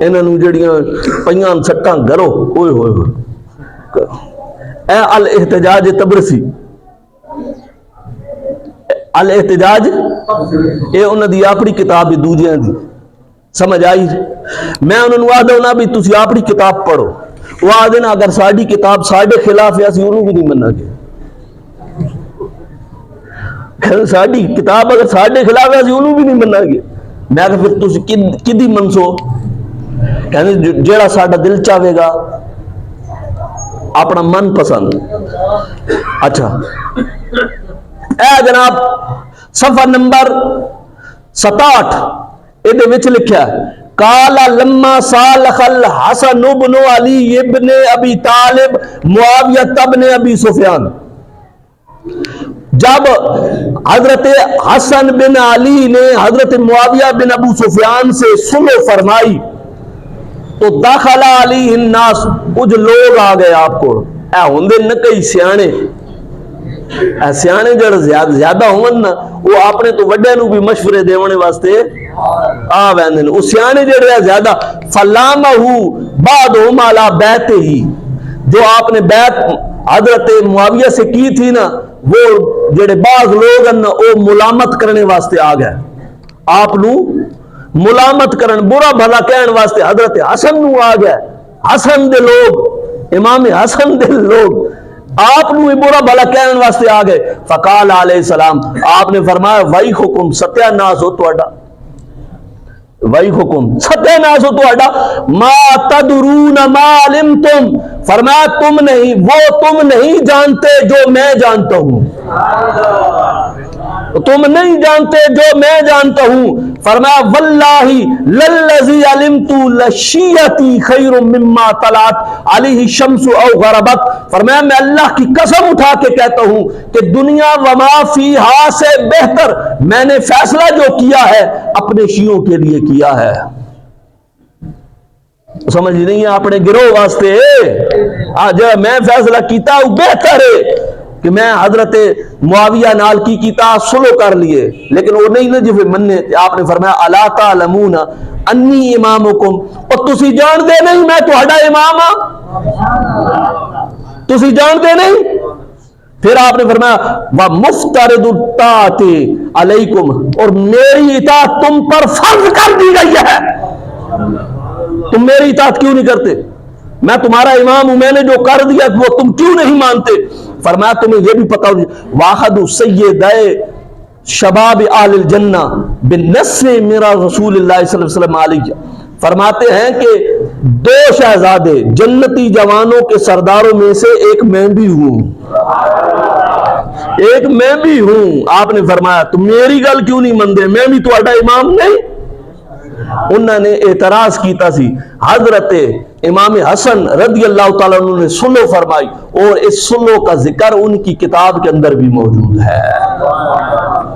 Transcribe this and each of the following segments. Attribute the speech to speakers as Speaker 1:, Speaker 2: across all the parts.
Speaker 1: انہاں نوں جڑیاں پئیاں سٹاں گرو اوئے ہوئے ہوئے اے الاحتجاج تبرسی الاحتجاج اے انہاں دی اپنی کتاب دوجیاں دی سمجھ آئی میں انہوں نے آدھا ہونا بھی تسی اپنی کتاب پڑھو وہ آدھے نا اگر ساڑھی کتاب ساڑھے خلاف ہے اسی انہوں بھی نہیں مننا گے ساڑھی کتاب اگر ساڑھے خلاف ہے اسی انہوں بھی نہیں مننا گے میں کہا پھر تسی کدی منسو کہنے جیڑا ساڑھا دل چاہے گا اپنا من پسند اچھا اے جناب صفحہ نمبر 67 ادھے وچ لکھیا ہے قالا لما صالح الحسن بن علی ابن ابی طالب معاویہ ابن ابی سفیان جب حضرت حسن بن علی نے حضرت معاویہ بن ابو سفیان سے صلح فرمائی تو داخل علی الناس کچھ لوگ آ گئے آپ کو اے ہوندے نہ کئی سیانے سیانے جڑ زیادہ ہون نا وہ اپنے تو وڈے نو بھی مشورے دیونے واسطے آ ویندے او سیانے جڑے زیادہ فلامہو بعدہم علی بیت ہی جو آپ نے بیت حضرت معاویہ سے کی تھی نا وہ جڑے بعض لوگ نا او ملامت کرنے واسطے آ گئے آپ نو ملامت کرن برا بھلا کہن واسطے حضرت حسن نو آ گئے حسن دے لوگ امام حسن دے لوگ آپ نو برا بھلا کہن واسطے آ گئے فقال علیہ السلام آپ نے فرمایا وہی حکم ستیہ ناس ہو توڑا وہی حکم ستیہ ناس ہو توڑا ما تدرون ما علمتم فرمایا تم نہیں جانتے جو میں جانتا ہوں تم نہیں جانتے جو میں جانتا ہوں فرمایا واللہ للذی علمت لشیتی خیر مما طلعت علیہ الشمس او غربت فرمایا میں اللہ کی قسم اٹھا کے کہتا ہوں کہ دنیا وما فیہا سے بہتر میں نے فیصلہ جو کیا ہے اپنے شیعوں کے لیے کیا ہے سمجھ نہیں ہے اپنے گروہ واسطے آج میں فیصلہ کیتا ہوں بہتر ہے کہ میں حضرت معاویہ نال کی کیتا سلو کر لیے لیکن وہ نہیں جو مننے آپ نے فرمایا الا تعلمون انی امامکم اور تسی جان دے نہیں میں تہاڈا امام ہاں تسی جان دے نہیں پھر آپ نے فرمایا وَمُفْتَرِضُ الطَّاعَةِ عَلَيْكُمْ اور میری اطاعت تم پر فرض کر دی گئی ہے تم میری اطاعت کیوں نہیں کرتے میں تمہارا امام ہوں میں نے جو کر دیا وہ تم کیوں نہیں مانتے فرمایا تمہیں یہ بھی پتا ہو واحد سیدائے شباب آل الجنہ بالنص میرا رسول اللہ صلی اللہ علیہ وسلم علیہ فرماتے ہیں کہ دو شہزادے جنتی جوانوں کے سرداروں میں سے ایک میں بھی ہوں آپ نے فرمایا تم میری گل کیوں نہیں مندے میں بھی تہاڈا امام نہیں انہوں نے اعتراض کیتا سی حضرت امام حسن رضی اللہ تعالیٰ عنہ نے سلو فرمائی اور اس سلو کا ذکر ان کی کتاب کے اندر بھی موجود ہے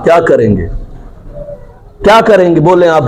Speaker 1: کیا کریں گے بولیں آپ